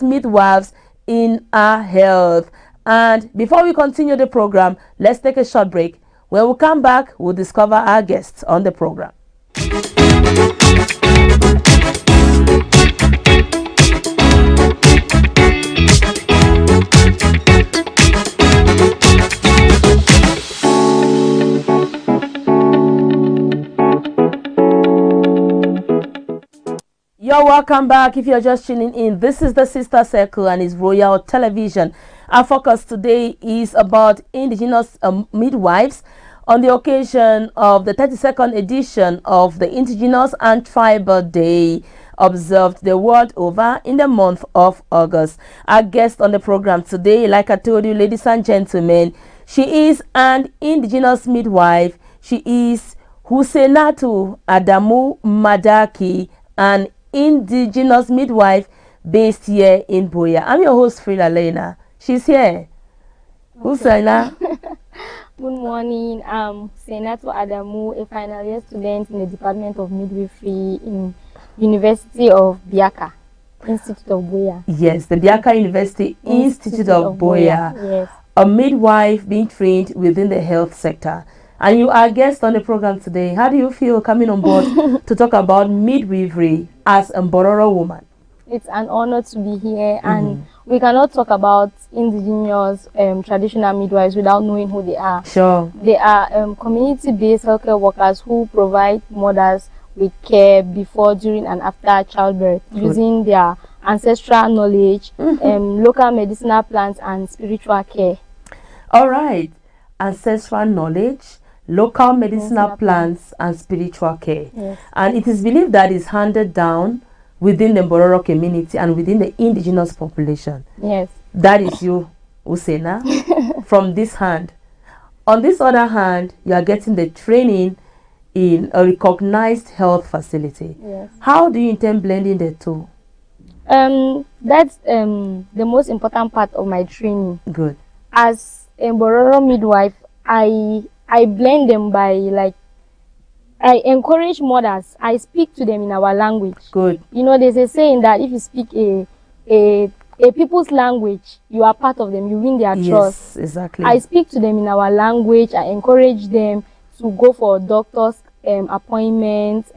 midwives in our health. And before we continue the program, let's take a short break. When we come back, we'll discover our guests on the program. You're welcome back. If you're just tuning in, this is the Sister Circle and it's Royal Television. Our focus today is about indigenous midwives on the occasion of the 32nd edition of the Indigenous and Tribal Day observed the world over in the month of August. Our guest on the program today, like I told you, ladies and gentlemen, she is an indigenous midwife. She is Husenatu Adamu Madaki, an indigenous midwife based here in Boya. I'm your host, Frida Lena. She's here. Who's Saina? Good morning. I'm Senatu Adamu, a final year student in the Department of Midwifery in University of Biaka, Institute of Boya. Yes, the Biaka University Institute of Boya. Yes. A midwife being trained within the health sector. And you are a guest on the program today. How do you feel coming on board to talk about midwifery as a Mbororo woman? It's an honor to be here, and we cannot talk about indigenous traditional midwives without knowing who they are. Sure. They are community-based healthcare workers who provide mothers with care before, during, and after childbirth, using their ancestral knowledge, local medicinal plants, and spiritual care. All right. Ancestral knowledge, local medicinal plants, and spiritual care. Yes. And it is believed that is handed down within the Mbororo community and within the indigenous population. Yes. That is you, Usena, from this hand. On this other hand, you are getting the training in a recognized health facility. Yes. How do you intend blending the two? That's the most important part of my training. Good. As a Mbororo midwife, I blend them by I encourage mothers. I speak to them in our language. Good. You know, there's a saying that if you speak a people's language, you are part of them. You win their trust. Yes, exactly. I speak to them in our language. I encourage them to go for doctor's appointments,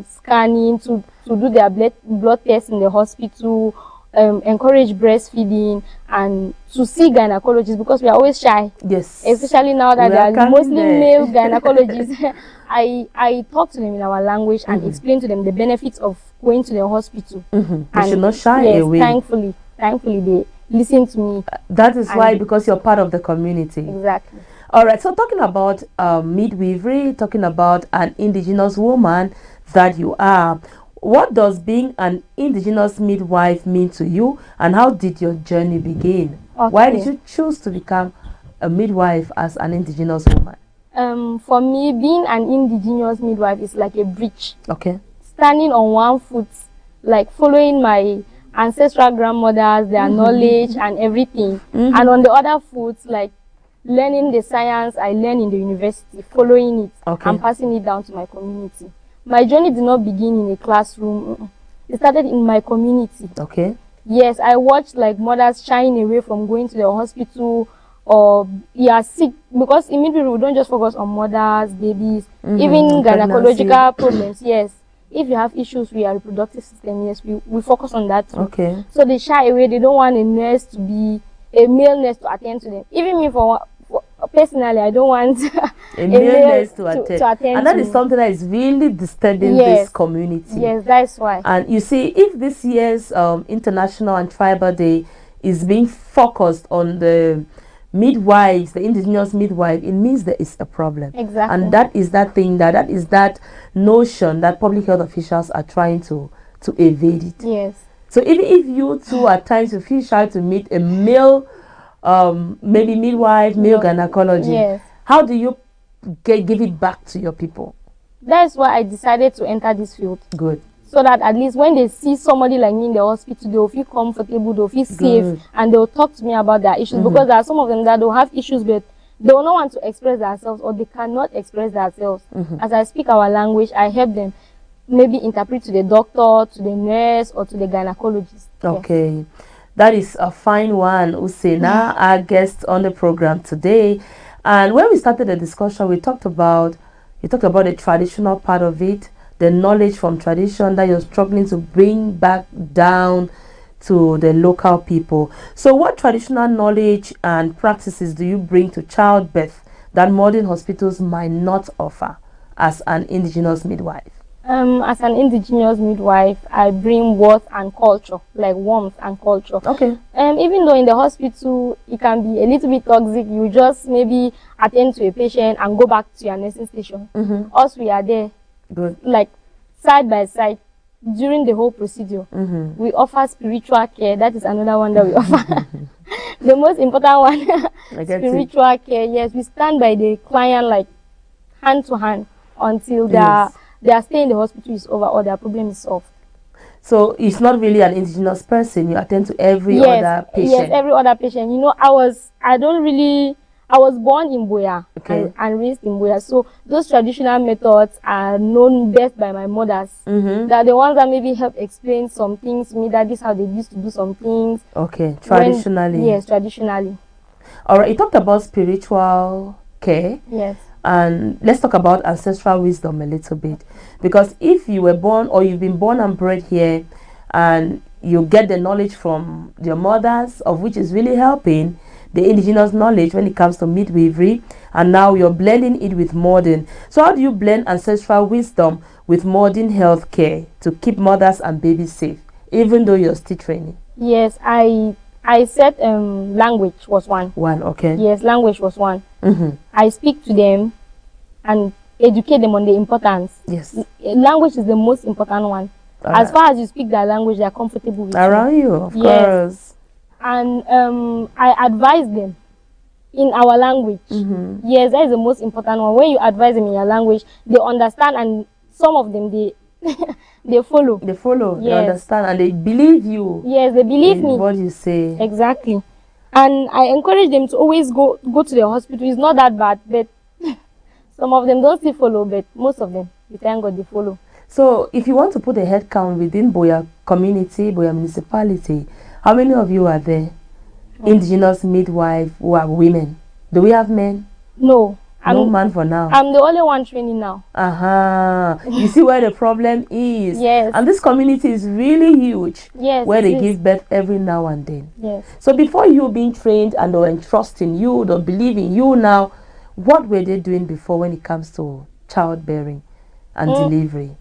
scanning, to do their blood tests in the hospital, encourage breastfeeding, and to see gynecologists, because we are always shy. Yes. Especially now that there are mostly male gynecologists. I talk to them in our language and explain to them the benefits of going to the hospital. They should not shy away. Thankfully they listen to me. That is why, because you're part of the community. Exactly. All right, so talking about midwifery, talking about an indigenous woman that you are, what does being an indigenous midwife mean to you, and how did your journey begin? Okay. Why did you choose to become a midwife as an indigenous woman? For me, being an indigenous midwife is like a bridge. Okay. Standing on one foot, like following my ancestral grandmothers, their knowledge and everything, and on the other foot, like learning the science I learned in the university, following it and passing it down to my community. My journey did not begin in a classroom. It started in my community. Okay. Yes, I watched like mothers shying away from going to the hospital, or sick, because immediately we don't just focus on mothers, babies, even gynecological problems. Yes, if you have issues with your reproductive system, yes, we focus on that too. Okay. So they shy away. They don't want a nurse to be a male nurse to attend to them. Even me, for personally, I don't want a male nurse to attend. And that is something that is really disturbing this community. Yes, that's why. And you see, if this year's International and Tribal Day is being focused on the midwives, the indigenous midwife, it means there is a problem. Exactly. And that is that thing, that is that notion that public health officials are trying to evade it. Yes. So even if you two at times you feel shy to meet a male maybe midwife, male gynecologist, how do you give it back to your people? That's why I decided to enter this field. Good. So that at least when they see somebody like me in the hospital, they'll feel comfortable, they'll feel safe, and they'll talk to me about their issues. Because there are some of them that don't have issues, but they will not want to express themselves, or they cannot express themselves. As I speak our language, I help them maybe interpret to the doctor, to the nurse, or to the gynecologist. Okay. That is a fine one, Usena, our guest on the program today. And when we started the discussion, you talked about the traditional part of it, the knowledge from tradition that you're struggling to bring back down to the local people. So what traditional knowledge and practices do you bring to childbirth that modern hospitals might not offer as an indigenous midwife? As an indigenous midwife, I bring worth and culture, like warmth and culture. Okay. Even though in the hospital it can be a little bit toxic, you just maybe attend to a patient and go back to your nursing station. Us, we are there, Good. like side by side during the whole procedure. We offer spiritual care. That is another one that we offer. The most important one, spiritual care. Yes, we stand by the client like hand to hand until their stay in the hospital is over or their problem is solved. So it's not really an indigenous person. You attend to every other patient. Yes, every other patient. You know, I was born in Boya, okay, and raised in Boya. So those traditional methods are known best by my mothers. They're the ones that maybe help explain some things to me, that this is how they used to do some things. Okay, traditionally. Yes, traditionally. All right, you talked about spiritual care. Yes. And let's talk about ancestral wisdom a little bit, because if you were born or you've been born and bred here and you get the knowledge from your mothers, of which is really helping the indigenous knowledge when it comes to midwifery, and now you're blending it with modern. So how do you blend ancestral wisdom with modern health care to keep mothers and babies safe, even though you're still training? Yes, I said language was one. Okay. Yes, language was one. I speak to them and educate them on the importance. Yes. Language is the most important one. As far as you speak their language, they are comfortable with around you, of course. And I advise them in our language. Yes, that is the most important one. When you advise them in your language, they understand, and some of them they follow. They follow. Yes. They understand and they believe you. Yes, they believe me. What you say. Exactly. And I encourage them to always go to the hospital. It's not that bad, but some of them don't still follow, but most of them, we thank God, they follow. So if you want to put a head count within Boya community, Boya municipality, how many of you are there? Indigenous midwife who are women. Do we have men? No. No man for now. I'm the only one training now. You see where the problem is. Yes. And this community is really huge. Yes. Where they give birth every now and then. Yes. So before you being trained and or entrusting you, or believing you now, what were they doing before when it comes to childbearing and delivery?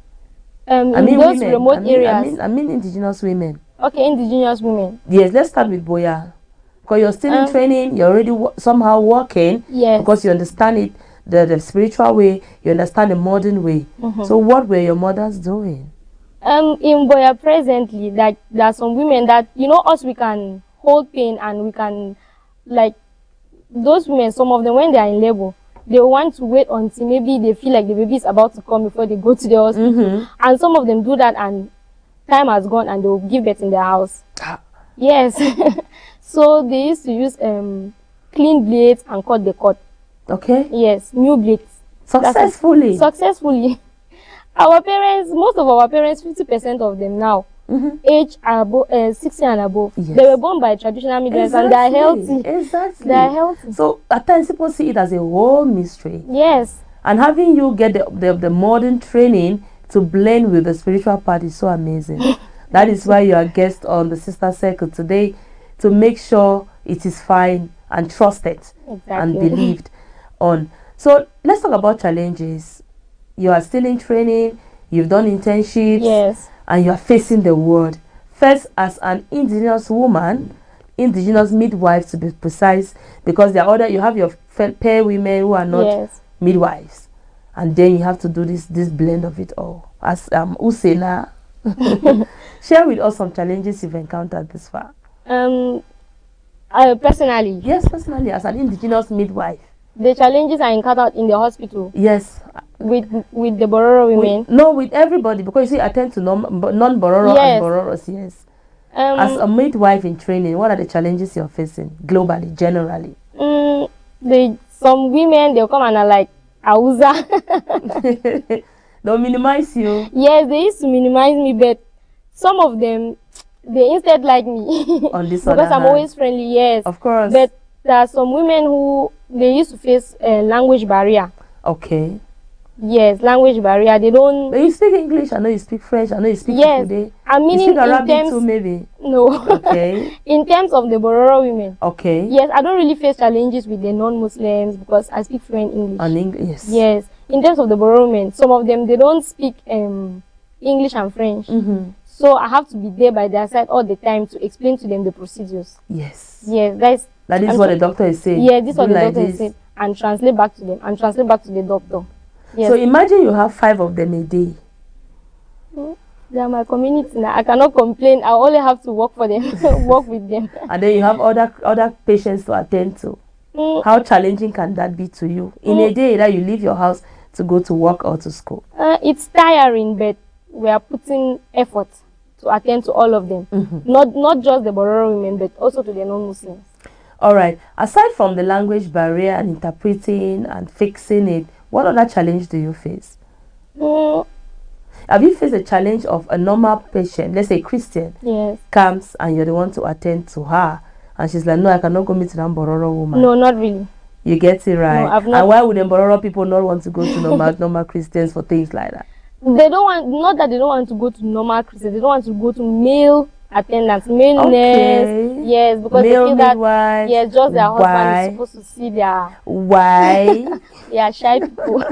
I mean those women, remote areas. I mean indigenous women. Okay, indigenous women. Yes, let's start with Boya. Because you're still in training, you're already somehow working. Yes. Because you understand it, the spiritual way, you understand the modern way. So what were your mothers doing? In Boya presently, like there are some women that, you know, us, we can hold pain and we can, like, those women, some of them, when they are in labor, they want to wait until maybe they feel like the baby is about to come before they go to the hospital. And some of them do that and time has gone and they will give birth in their house. Yes. So they used to use clean blades and cut the cut. Okay. Yes, new blades. Successfully. Successfully. Our parents, most of our parents, 50% of them now, age above 60 and above. Yes. They were born by traditional midwives and they are healthy. Exactly. They are healthy. So at times people see it as a whole mystery. Yes. And having you get the modern training to blend with the spiritual part is so amazing. That is why you are guest on the Sister Circle today, to make sure it is fine and trusted and believed on. So let's talk about challenges. You are still in training, you've done internships, yes, and you are facing the world. First, as an indigenous woman, indigenous midwife to be precise, because there are other, you have your pair women who are not midwives. And then you have to do this blend of it all. As Usena, share with us some challenges you've encountered this far. Personally? Yes, personally, as an indigenous midwife. The challenges I encountered in the hospital? Yes. With the Bororo women? No, with everybody, because you see, I tend to non-Bororo and Bororos, yes. As a midwife in training, what are the challenges you're facing globally, generally? Some women, they'll come and are like, Auza. They'll minimize you. Yes, they used to minimize me, but some of them, they instead like me On this because other I'm hand. always friendly. Yes, Of course. but there are some women who they used to face a language barrier. Okay. Yes, language barrier. They don't. But you speak English. I know you speak French. I know you speak Yes, Kifude. I mean You speak in Arabic terms. too, maybe. No. Okay. In terms of the Bororo women. Okay. Yes, I don't really face challenges with the non-Muslims because I speak fluent English. And English. Yes. Yes. In terms of the Bororo women, some of them they don't speak English and French. So I have to be there by their side all the time to explain to them the procedures. Yes. Yes, that is what the doctor is saying. Yeah, this is what the like doctor is saying, and translate back to them and translate back to the doctor. Yes. So imagine you have 5 of them a day. They are my community now. I cannot complain. I only have to work for them, work with them. And then you have other patients to attend to. How challenging can that be to you in a day that you leave your house to go to work or to school? It's tiring, but we are putting effort to attend to all of them. Not just the Bororo women, but also to the non-Muslims. All right. Aside from the language barrier and interpreting and fixing it, what other challenge do you face? Have you faced a challenge of a normal patient, let's say Christian, yes, comes and you're the one to attend to her, and she's like, no, I cannot go meet that Bororo woman? No, not really. You get it right. No, I've not. And why would the Bororo people not want to go to normal Christians for things like that? They don't want, not that they don't want to go to normal Christians, they don't want to go to male attendants, male nurse. Yes, because male they feel that midwives. yes, just their husband is supposed to see their they are shy people.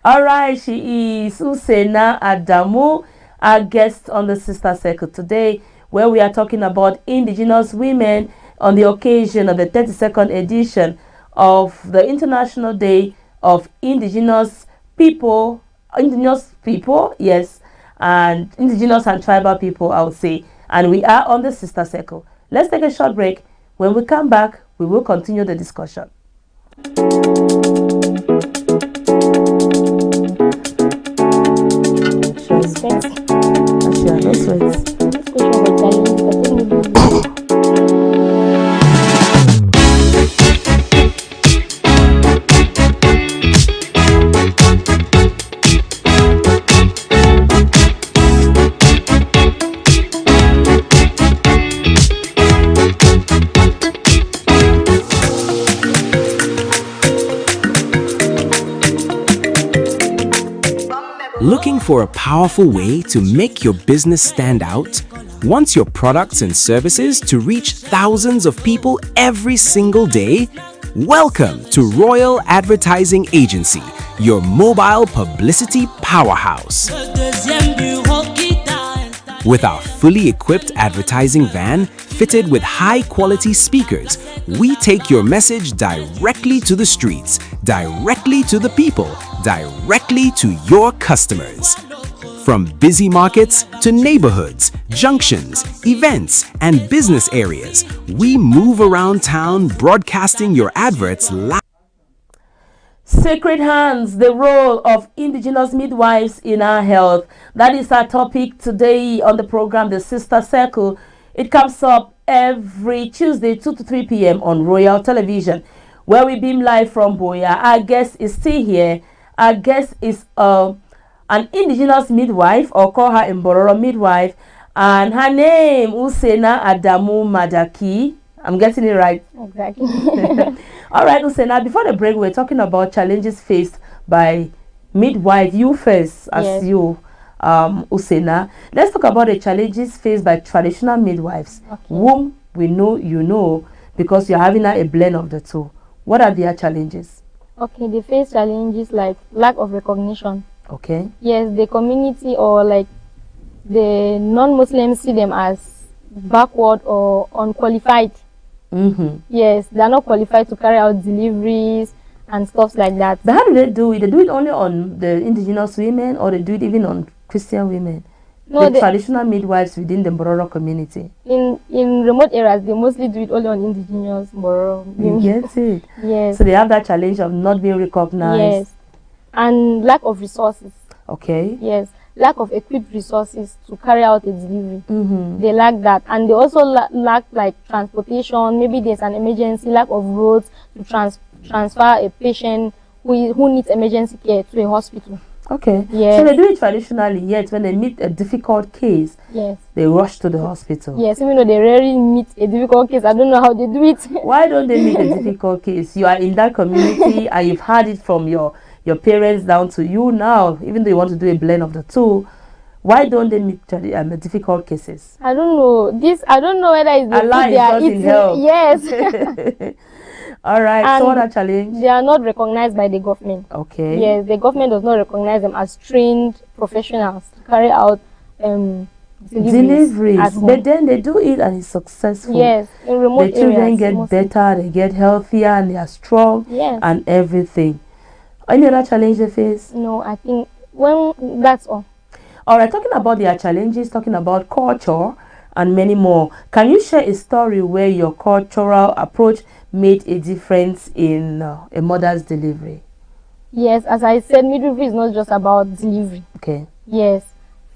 All right, she is Usena Adamu, our guest on the Sister Circle today, where we are talking about indigenous women on the occasion of the 32nd edition of the International Day of Indigenous People, yes, and indigenous and tribal people, I would say. And we are on the Sister Circle. Let's take a short break. When we come back, we will continue the discussion. No sweats. Looking for a powerful way to make your business stand out? Want your products and services to reach thousands of people every single day? Welcome to Royal Advertising Agency, your mobile publicity powerhouse. With our fully equipped advertising van fitted with high-quality speakers, we take your message directly to the streets, directly to the people, directly to your customers. From busy markets to neighborhoods, junctions, events, and business areas, we move around town broadcasting your adverts live. Sacred hands, the role of indigenous midwives in our health. That is our topic today on the program, The Sister Circle. It comes up every Tuesday, 2 to 3 p.m. on Royal Television, where we beam live from Boya. Our guest is still here. Our guest is an indigenous midwife, or call her Mbororo midwife, and her name Usena Adamu Madaki. I'm getting it right. Exactly. All right, Usena, before the break, we were talking about challenges faced by midwife. You first, as yes. you, Usena. Let's talk about the challenges faced by traditional midwives, whom we know you know, because you're having a blend of the two. What are their challenges? Okay, they face challenges like lack of recognition. Okay. Yes, the community or like the non-Muslims see them as backward or unqualified. Yes, they're not qualified to carry out deliveries and stuff like that. But how do they do it? They do it only on the indigenous women, or they do it even on Christian women? No, the traditional midwives within the Bororo community. In remote areas, they mostly do it only on indigenous Bororo women. You get it? Yes. So they have that challenge of not being recognized. Yes. And lack of resources. Okay. Yes. Lack of equipped resources to carry out a delivery. They lack that. And they also lack like transportation. Maybe there's an emergency, lack of roads to transfer a patient who needs emergency care to a hospital. Okay. Yes. So they do it traditionally, yet when they meet a difficult case, Yes. they rush to the hospital. Yes, even though they rarely meet a difficult case, I don't know how they do it. Why don't they meet a difficult case? You are in that community and you've had it from your parents down to you now, even though you want to do a blend of the two. Why don't they meet difficult cases? I don't know. I don't know whether it's the food Allah they is are not in eating. help. Yes. All right. And so what a challenge? They are not recognized by the government. Okay. Yes, the government does not recognize them as trained professionals to carry out deliveries at home. But then they do it and it's successful. Yes, in remote the children areas, get mostly. better, they get healthier, and they are strong. Yes. And everything. Any other challenge they face? No, I think that's all. All right, talking about their challenges, talking about culture and many more. Can you share a story where your cultural approach made a difference in a mother's delivery? Yes, as I said, midwifery is not just about delivery. Okay. Yes,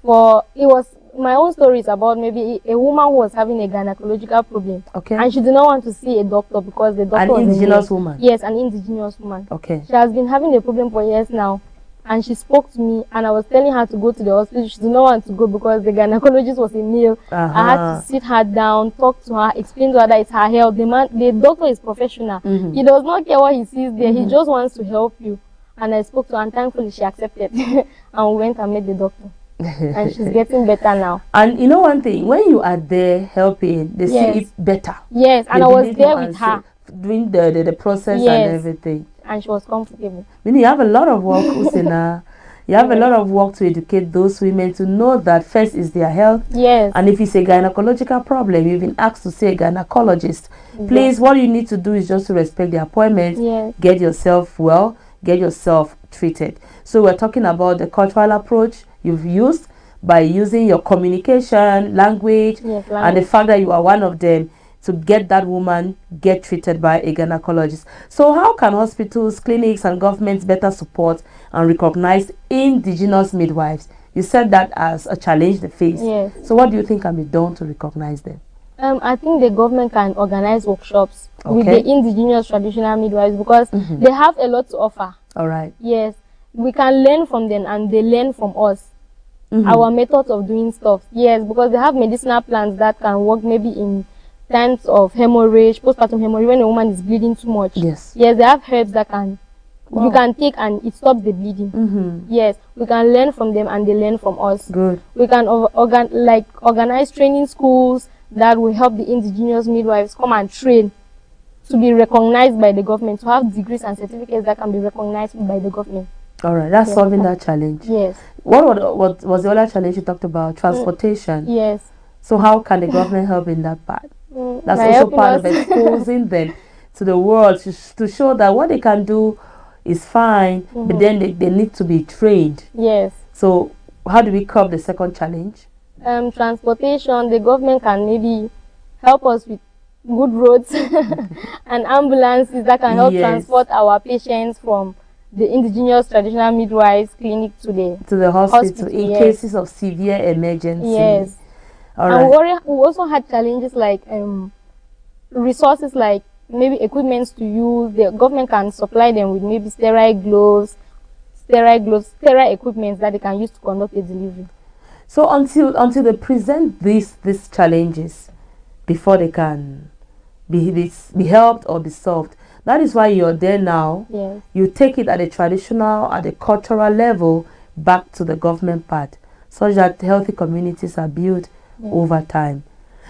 my own story is about maybe a woman who was having a gynecological problem. Okay. And she did not want to see a doctor because the doctor was an indigenous woman. Yes, an indigenous woman. Okay. She has been having a problem for years now. And she spoke to me and I was telling her to go to the hospital. She did not want to go because the gynecologist was a male. I had to sit her down, talk to her, explain to her that it's her health. The doctor is professional. He does not care what he sees there. He just wants to help you. And I spoke to her and thankfully she accepted. And we went and met the doctor. And she's getting better now. And you know one thing, when you are there helping, they see it better. Yes, and I was there with her. Doing the process and everything. And she was comfortable. Meaning you have a lot of work, Usina. You have a lot of work to educate those women to know that first is their health. Yes. And if it's a gynecological problem, you've been asked to see a gynecologist. Please, what you need to do is just to respect the appointment, get yourself well, get yourself treated. So we're talking about the cultural approach you've used by using your communication, language, and the fact that you are one of them to get that woman get treated by a gynecologist. So how can hospitals, clinics, and governments better support and recognize indigenous midwives? You said that as a challenge they face. Yes. So what do you think can be done to recognize them? I think the government can organize workshops with the indigenous traditional midwives because they have a lot to offer. All right. Yes. We can learn from them and they learn from us. Our methods of doing stuff. Yes, because they have medicinal plants that can work maybe in times of hemorrhage, postpartum hemorrhage, when a woman is bleeding too much. Yes. Yes, they have herbs that you can take and it stops the bleeding. Yes, we can learn from them and they learn from us. Good. We can organize training schools that will help the indigenous midwives come and train to be recognized by the government, to have degrees and certificates that can be recognized by the government. All right, that's solving that challenge. Yes. What was the other challenge you talked about? Transportation. Yes. So how can the government help in that part? That's by also part of us. exposing them to the world to show that what they can do is fine, but then they need to be trained. Yes. So how do we curb the second challenge? Transportation, the government can maybe help us with good roads and ambulances that can help transport our patients from the indigenous traditional midwives clinic to the hospital in cases of severe emergency. Yes. All right. And we also had challenges like resources like maybe equipments to use. The government can supply them with maybe sterile equipment that they can use to conduct a delivery. So until they present these challenges before they can be helped or be solved, that is why you're there now. Yes. You take it at a traditional, at a cultural level back to the government part, such that healthy communities are built over time.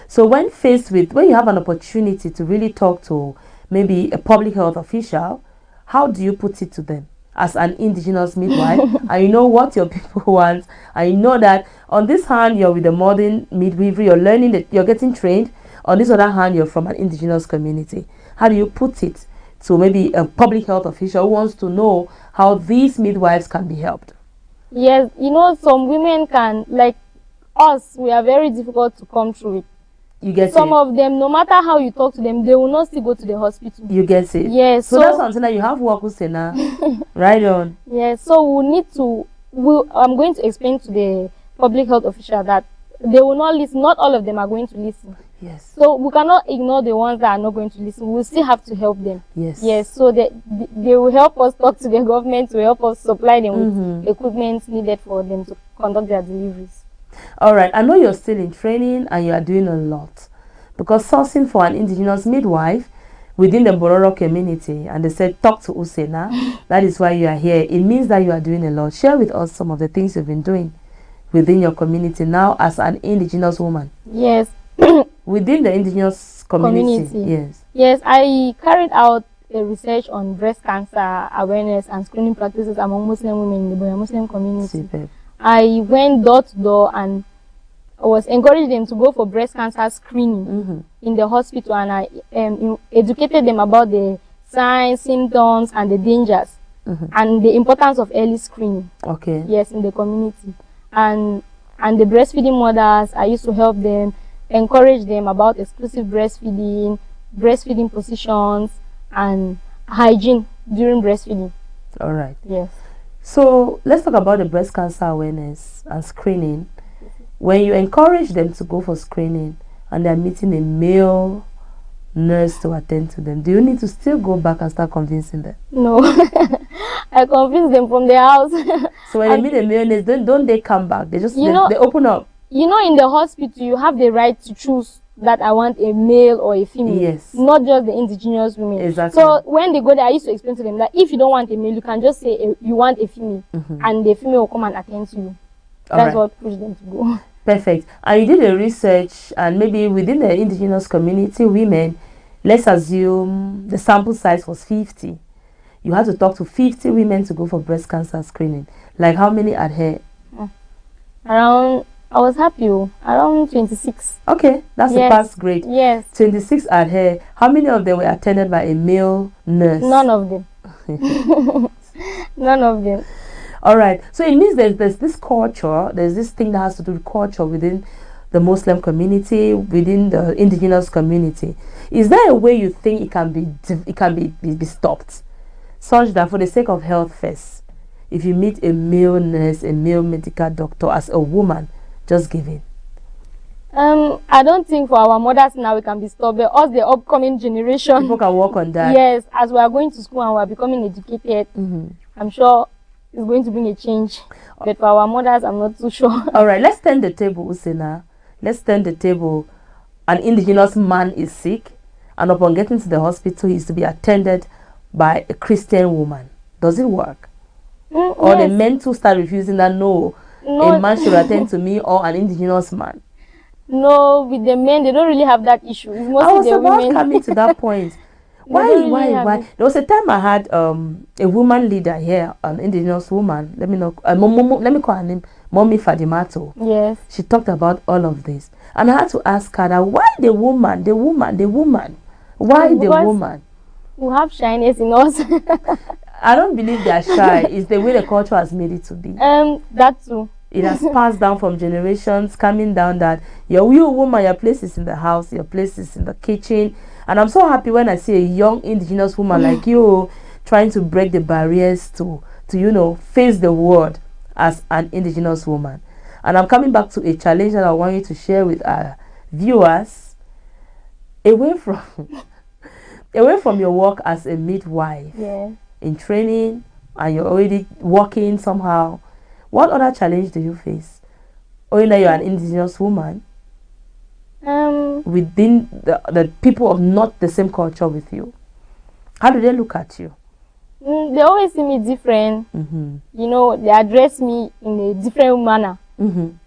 So when you have an opportunity to really talk to maybe a public health official, how do you put it to them as an indigenous midwife? And you know what your people want, and you know that on this hand you're with the modern midwifery, you're learning that you're getting trained. On this other hand, you're from an indigenous community. How do you put it to maybe a public health official who wants to know how these midwives can be helped? Yes, you know, some women can, like us, we are very difficult to come through with. You get some of them, no matter how you talk to them, they will not still go to the hospital. You get it? Yes. So that's something that you have work with now. Right on. Yes, so we need to, I'm going to explain to the public health official that they will not listen. Not all of them are going to listen. Yes. So we cannot ignore the ones that are not going to listen. We still have to help them. Yes. Yes. So that they will help us talk to the government to help us supply them with equipment needed for them to conduct their deliveries. All right. I know you're still in training and you are doing a lot, because sourcing for an indigenous midwife within the Bororo community, and they said talk to Usena. That is why you are here. It means that you are doing a lot. Share with us some of the things you've been doing within your community now as an indigenous woman. Yes. Within the indigenous community. Yes. Yes, I carried out a research on breast cancer awareness and screening practices among Muslim women in the Boya Muslim community. Superb. I went door to door and I was encouraging them to go for breast cancer screening in the hospital, and I educated them about the signs, symptoms, and the dangers, and the importance of early screening. Okay. Yes, in the community. And the breastfeeding mothers, I used to help them, encourage them about exclusive breastfeeding, breastfeeding positions, and hygiene during breastfeeding. All right. Yes. So let's talk about the breast cancer awareness and screening. When you encourage them to go for screening and they're meeting a male nurse to attend to them, do you need to still go back and start convincing them? No. I convinced them from their house. So when they meet a male nurse, don't they come back? They just they open up. You know, in the hospital, you have the right to choose that I want a male or a female. Yes. Not just the indigenous women. Exactly. So when they go there, I used to explain to them that if you don't want a male, you can just say you want a female, and the female will come and attend to you. That's what pushed them to go. Perfect. And you did a research, and maybe within the indigenous community, women, let's assume the sample size was 50. You had to talk to 50 women to go for breast cancer screening. Like how many adhere? Around, I was happy, around 26. Okay, that's a pass grade. Yes. 26 adhere. How many of them were attended by a male nurse? None of them. None of them. All right. So it means there's this culture, there's this thing that has to do with culture within the Muslim community, within the indigenous community. Is there a way you think it can be stopped, such that for the sake of health first, if you meet a male nurse, a male medical doctor as a woman, just give in? I don't think for our mothers now we can be stopped, but us, the upcoming generation, people can work on that. Yes, as we are going to school and we are becoming educated, I'm sure it's going to bring a change. But for our mothers, I'm not too sure. All right, let's turn the table, Usena. Let's turn the table. An indigenous man is sick, and upon getting to the hospital, he is to be attended by a Christian woman. Does it work? Or the men too start refusing that? No, a man should attend to me, or an indigenous man. No, with the men, they don't really have that issue. It's mostly I was the about women. coming to that point. Why? There was a time I had a woman leader here, an indigenous woman. Let me call her name Mommy Fadimato. Yes. She talked about all of this, and I had to ask her that why the woman? Why the woman? We have shyness in us. I don't believe they are shy. It's the way the culture has made it to be. That too. It has passed down from generations, coming down that you woman, your place is in the house, your place is in the kitchen. And I'm so happy when I see a young indigenous woman like you trying to break the barriers to face the world as an indigenous woman. And I'm coming back to a challenge that I want you to share with our viewers. Away from your work as a midwife, in training, and you're already working somehow, what other challenge do you face? Or that you're an indigenous woman within the people of not the same culture with you. How do they look at you? They always see me different. You know, they address me in a different manner.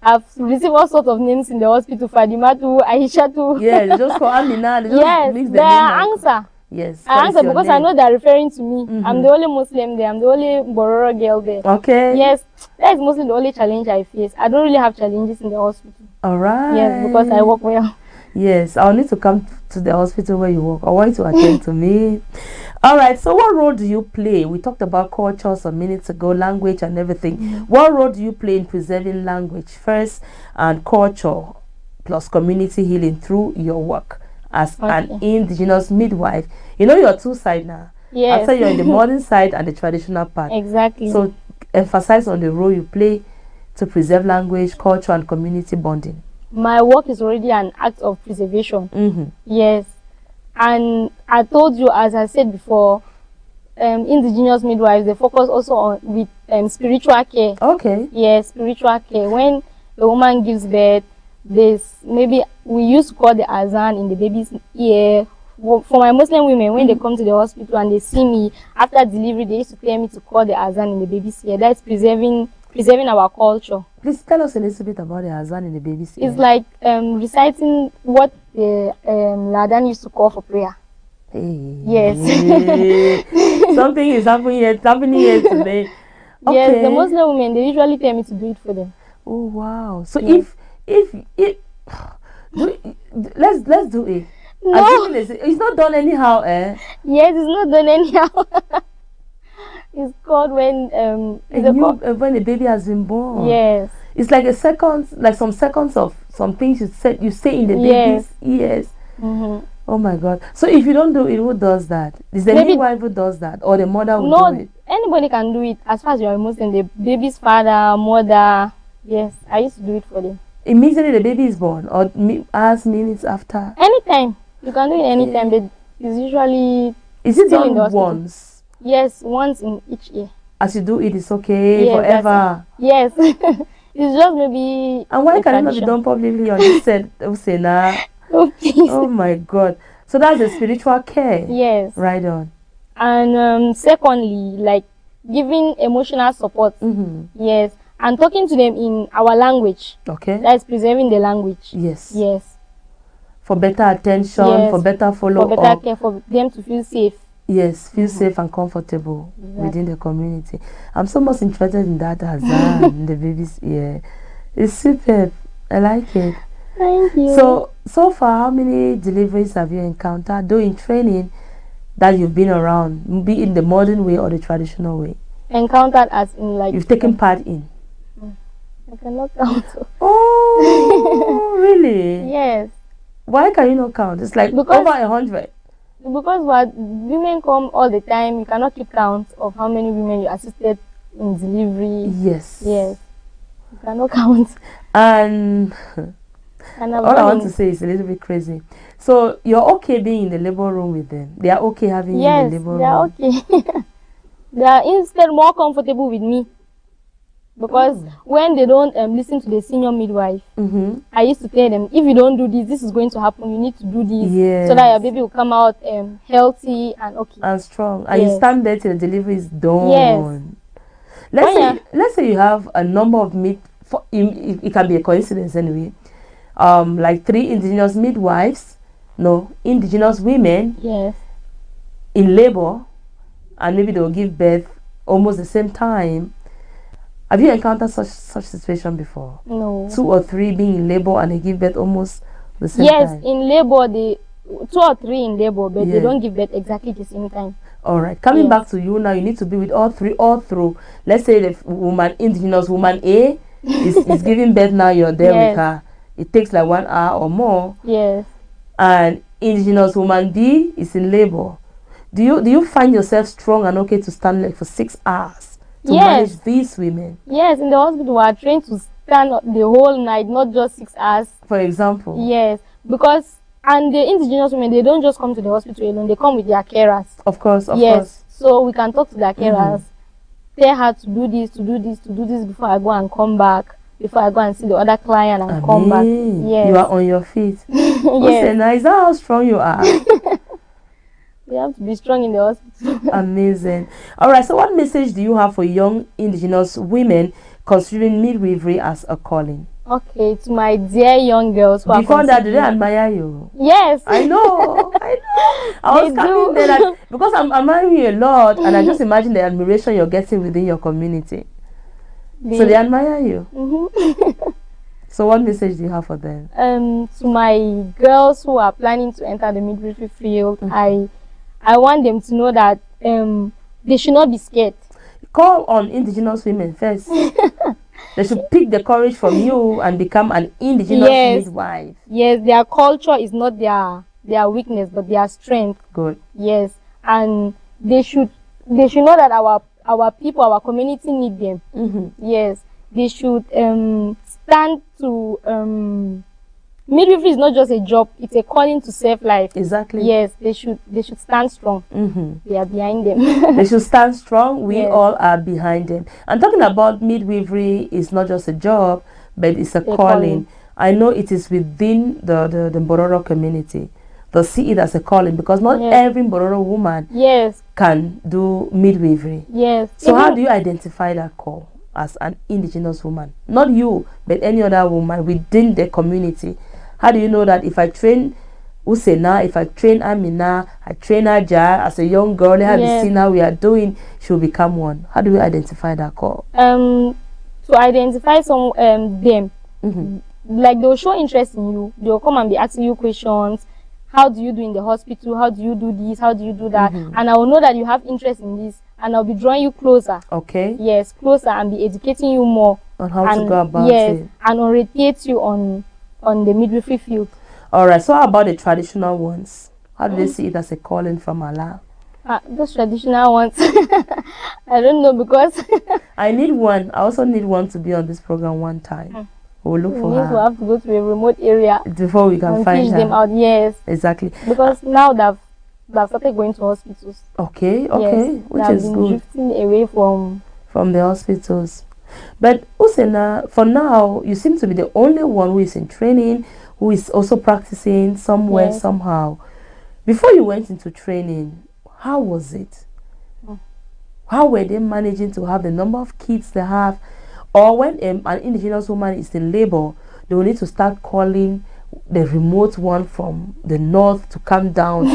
I've received all sorts of names in the hospital. Fadimatu, Aishatu. Yeah, they just call Amina. They just mix the answer. Yes. I answer because I know they're referring to me. I'm the only Muslim there. I'm the only Bororo girl there. Okay. Yes, that is mostly the only challenge I face. I don't really have challenges in the hospital. All right. Yes, because I work well. Yes, I'll need to come to the hospital where you work. I want you to attend to me. All right, so what role do you play? We talked about culture some minutes ago, language and everything. What role do you play in preserving language first and culture plus community healing through your work as an indigenous midwife? You know your two sides now. Yes. After you're in the modern side and the traditional part. Exactly. So emphasize on the role you play to preserve language, culture and community bonding. my work is already an act of preservation. Yes. And I told you, as I said before, indigenous midwives, they focus also on with spiritual care. Okay. Yes, spiritual care. When a woman gives birth, there's maybe we used to call the azan in the baby's ear. For my Muslim women, when they come to the hospital and they see me after delivery, they used to tell me to call the azan in the baby's ear. That's preserving our culture. Please tell us a little bit about the azan in the baby's ear. It's like reciting what the Ladan used to call for prayer. Hey. Yes. Something is happening here today. Okay. Yes, the Muslim women, they usually tell me to do it for them. Oh wow. So Yes. if let's do it. No. It's not done anyhow, eh? Yes, it's not done anyhow. It's called when When the baby has been born. Yes. It's like some seconds of some things you say in the baby's ears. Oh my God. So if you don't do it, who does that? Is the midwife who does that, or the mother will do it? Anybody can do it as far as you're a Muslim. The baby's father, mother. Yes, I used to do it for them. Immediately the baby is born, or hours, minutes after? Anytime. You can do it anytime, but it's usually Is it still in the done hospital. once? Yes, once in each year. As you do it, it's okay Yes, forever. Yes. It's just maybe. And why can it not be tradition. done publicly on this set? Usena? Oh, please. Oh my God. So that's the spiritual care. Yes. Right on. And secondly, like giving emotional support. Yes. And talking to them in our language. Okay. That is preserving the language. Yes. Yes. For better attention, Yes. for better follow For better up. care, for them to feel safe. Yes, feel safe and comfortable within the community. I'm so much interested in that azan in the baby's ear. It's superb. I like it. Thank you. So far, how many deliveries have you encountered, though in training, that you've been around, be in the modern way or the traditional way? Encountered as in like. You've taken part in? I cannot count. Oh, really? Yes. Why can you not count? It's like Because- over 100. Because women come all the time, you cannot keep count of how many women you assisted in delivery. Yes. Yes. You cannot count. And And all I want to say is a little bit crazy. So you're okay being in the labor room with them? They are okay having you in yes, the labor they are room? okay. They are instead more comfortable with me. Because when they don't listen to the senior midwife, I used to tell them, if you don't do this, this is going to happen. You need to do this so that your baby will come out healthy and okay. And strong. And you Yes. stand there till the delivery is done. Yes. Let's say you have a number of it can be a coincidence anyway. Like 3 indigenous midwives, indigenous women Yes. in labor, and maybe they will give birth almost the same time. Have you encountered such situation before? No. 2 or 3 being in labor and they give birth almost the same Yes, time? in labor, 2 or 3 in labor, but Yeah. they don't give birth exactly the same time. All right. Coming Yes. back to you now, you need to be with all 3 all through. Let's say the indigenous woman A is giving birth now. You're there with Yes. her. It takes like 1 hour or more. Yes. And indigenous woman B is in labor. Do you find yourself strong and okay to stand like for 6 hours to Yes. manage these women? Yes, in the hospital, we are trained to stand up the whole night, not just 6 hours. For example. Yes, because, and the indigenous women, they don't just come to the hospital alone, they come with their carers. Of course, of Yes, course. so we can talk to their carers, tell her to do this, to do this, to do this before I go and come back, before I go and see the other client and come back. Yes. You are on your feet. Yes. Yes. Is that how strong you are? We have to be strong in the hospital. Amazing. All right, so what message do you have for young indigenous women considering midwifery as a calling? Okay, to my dear young girls who Before are that, do they considering- admire you? Yes. I know. I was They coming do. there like, because I'm admiring you a lot, and I just imagine the admiration you're getting within your community. So they admire you. So what message do you have for them? To my girls who are planning to enter the midwifery field, I want them to know that they should not be scared. Call on indigenous women first. They should pick the courage from you and become an indigenous midwife. Yes, their culture is not their weakness, but their strength. Good. Yes, and they should know that our people, our community need them. Yes, they should stand to midwifery is not just a job; it's a calling to save life. Exactly. Yes, they should stand strong. We are behind them. They should stand strong. We Yes. all are behind them. And talking about midwifery is not just a job, but it's a calling. I know it is within the Bororo community. They see it as a calling because not Yes. every Bororo woman Yes, can do midwifery. yes. So how Even- do you identify that call as an indigenous woman? Not you, but any other woman within the community. How do you know that if I train Usena, if I train Amina, I train Aja as a young girl, have you Yes. seen how we are doing, she'll become one? How do we identify that call? to identify some them, like they'll show interest in you. They'll come and be asking you questions. How do you do in the hospital? How do you do this? How do you do that? And I will know that you have interest in this, and I'll be drawing you closer. Okay. Yes, closer, and be educating you more On how and to go about yes, it. and orientate you on the midwifery field. Alright, so how about the traditional ones? How do they see it as a calling from Allah? Those traditional ones, I don't know, because I need one. I also need one to be on this program one time. We'll look we for need to her have to go to a remote area before we can and find teach her. them out. Yes, Exactly. because now they've started going to hospitals. Okay, Yes, which they have is been good. drifting away from. From the hospitals. But Usena, for now, you seem to be the only one who is in training, who is also practicing somewhere, Yes. somehow. Before you went into training, how was it? How were they managing to have the number of kids they have? Or when an indigenous woman is in labor, they will need to start calling the remote one from the north to come down.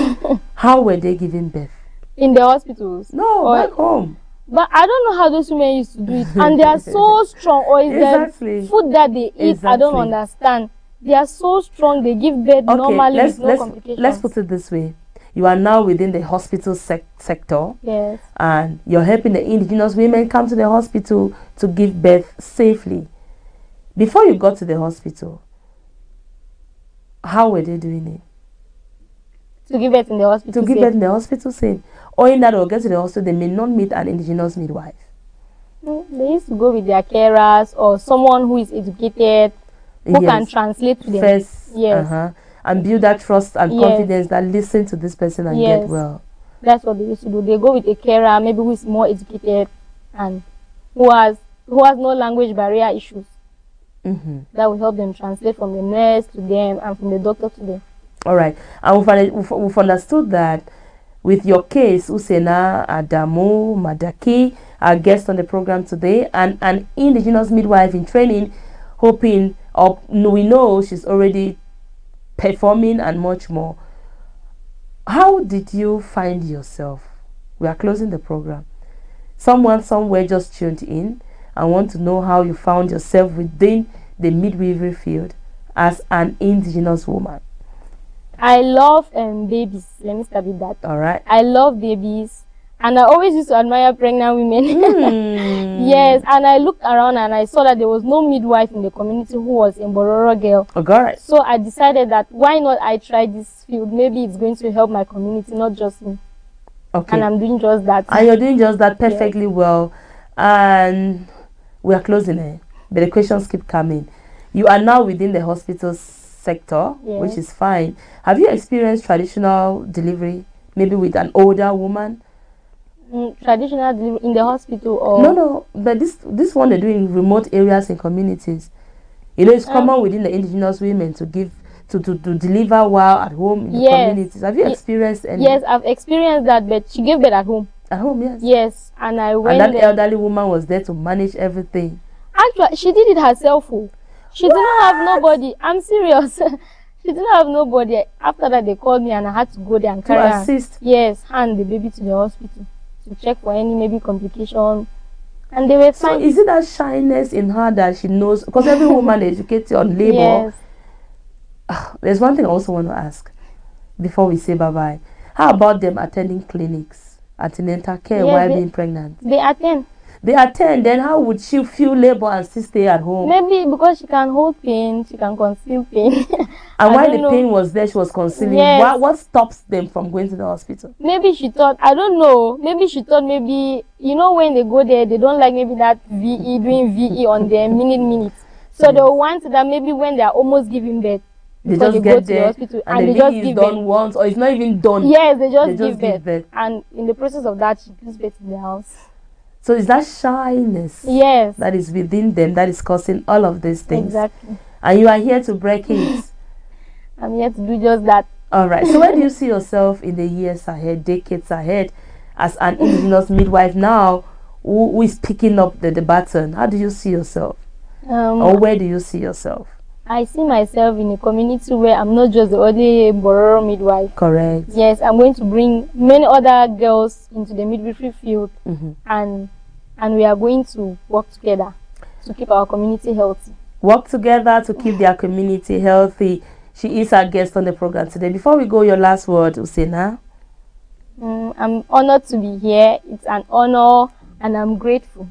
How were they giving birth? In the hospitals. No, Or- back home. But I don't know how those women used to do it. And they are so strong. Or is Exactly. the food that they eat? I don't Exactly. understand. They are so strong. They give birth normally with no complications. let's put it this way. You are now within the hospital sector, Yes. and you're helping the indigenous women come to the hospital to give birth safely. Before you got to the hospital, how were they doing it? To give birth in the hospital. To give safe. birth in the hospital safe. Or in that, or get to the hospital, they may not meet an indigenous midwife. They used to go with their carers or someone who is educated, who can Yes. translate to them. First, Yes. and build that trust and Yes. confidence that listen to this person and get Yes. well. That's what they used to do. They go with a carer, maybe who is more educated and who has no language barrier issues. That will help them translate from the nurse to them and from the doctor to them. All right, and we've understood that with your case, Usena Adamu Madaki, our guest on the program today, and an indigenous midwife in training, hoping, or we know she's already performing and much more. How did you find yourself? We are closing the program. Someone somewhere just tuned in and want to know how you found yourself within the midwifery field as an indigenous woman. I love babies. Let me start with that. All right. I love babies, and I always used to admire pregnant women. Yes, and I looked around and I saw that there was no midwife in the community who was a Bororo girl. Okay, all right. So I decided that why not I try this field? Maybe it's going to help my community, not just me. Okay. And I'm doing just that. And you're doing just that perfectly well. And we are closing it. But the questions keep coming. You are now within the hospital sector, Yes. which is fine. Have you experienced traditional delivery, maybe with an older woman? Traditional delivery in the hospital or No, but this one they do in remote areas and communities. You know, it's common within the indigenous women to give to deliver while at home in the Yes. communities. Have you experienced any? Yes, I've experienced that, but she gave birth at home. At home, yes. Yes, and I went And that there. elderly woman was there to manage everything. Actually, she did it herself. She didn't have nobody. I'm serious. She didn't have nobody. After that, they called me and I had to go there and To carry her. assist. Yes, hand the baby to the hospital to check for any maybe complication. And they were So fine. is it that shyness in her that she knows? Because every woman educated on labor. Yes. There's one thing I also want to ask before we say bye-bye. How about them attending clinics, antenatal care Yes, while they- being pregnant? They attend. They attend, then how would she feel labor and still stay at home? Maybe because she can hold pain, she can conceal pain. And I while don't the know. pain was there, she was concealing. Yes. What stops them from going to the hospital? Maybe she thought, I don't know, maybe she thought maybe, you know, when they go there, they don't like maybe that VE, doing VE on their minutes. So they want that maybe when they are almost giving birth, They before just they go get to the there hospital, and and the they just baby is give done birth. once, or it's not even done. Yes, they just They give birth. And in the process of that, she gives birth in the house. So it's that shyness Yes. that is within them that is causing all of these things. Exactly. And you are here to break it. I'm here to do just that. All right. So where do you see yourself in the years ahead, decades ahead, as an indigenous midwife now who is picking up the baton? How do you see yourself? Or where do you see yourself? I see myself in a community where I'm not just the only Bororo midwife. Correct. Yes, I'm going to bring many other girls into the midwifery field, and we are going to work together to keep our community healthy. Work together to keep their community healthy. She is our guest on the program today. Before we go, your last word, Usena. I'm honored to be here. It's an honor, and I'm grateful.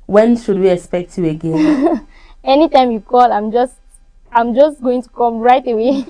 When should we expect you again? Anytime you call, I'm just going to come right away.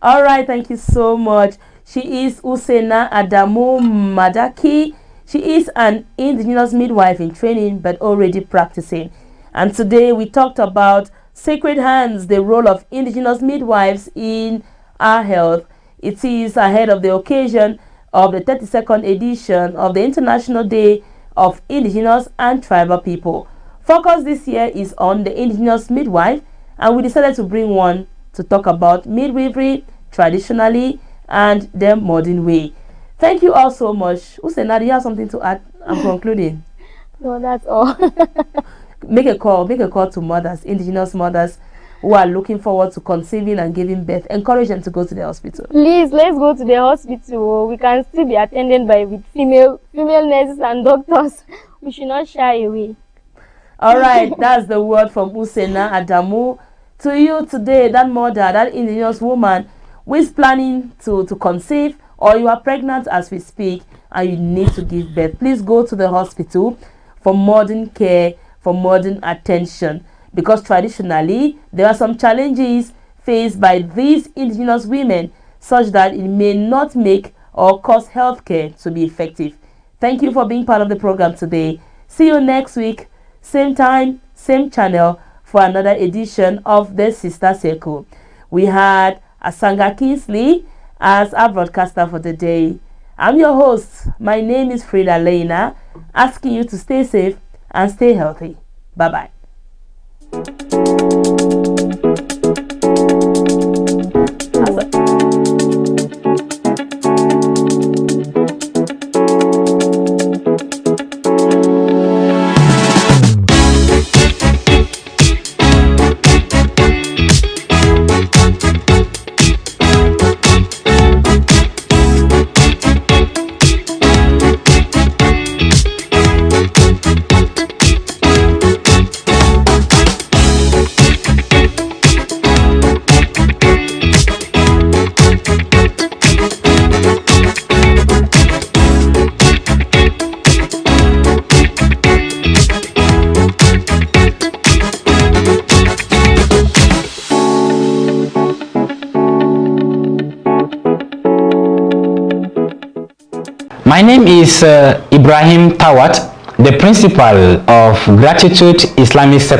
All right, thank you so much. She is Usena Adamu Madaki. She is an indigenous midwife in training but already practicing. And today we talked about Sacred Hands, the role of indigenous midwives in our health. It is ahead of the occasion of the 32nd edition of the International Day of Indigenous and Tribal People. Focus this year is on the indigenous midwife, and we decided to bring one to talk about midwifery traditionally and the modern way. Thank you all so much. Usena, do you have something to add? I'm concluding. No, that's all. Make a call to mothers, indigenous mothers who are looking forward to conceiving and giving birth. Encourage them to go to the hospital. Please, let's go to the hospital. We can still be attended by with female nurses and doctors. We should not shy away. All right, that's the word from Usena Adamu. To you today, that mother, that indigenous woman who is planning to conceive, or you are pregnant as we speak and you need to give birth, please go to the hospital for modern care, for modern attention, because traditionally there are some challenges faced by these indigenous women such that it may not make or cause healthcare to be effective. Thank you for being part of the program today. See you next week, same time, same channel, for another edition of the Sister Circle. We had Asanga Kingsley as our broadcaster for the day. I'm your host. My name is Frida Lena, asking you to stay safe and stay healthy. Bye-bye. My name is Ibrahim Tawat, the principal of Gratitude Islamic Secondary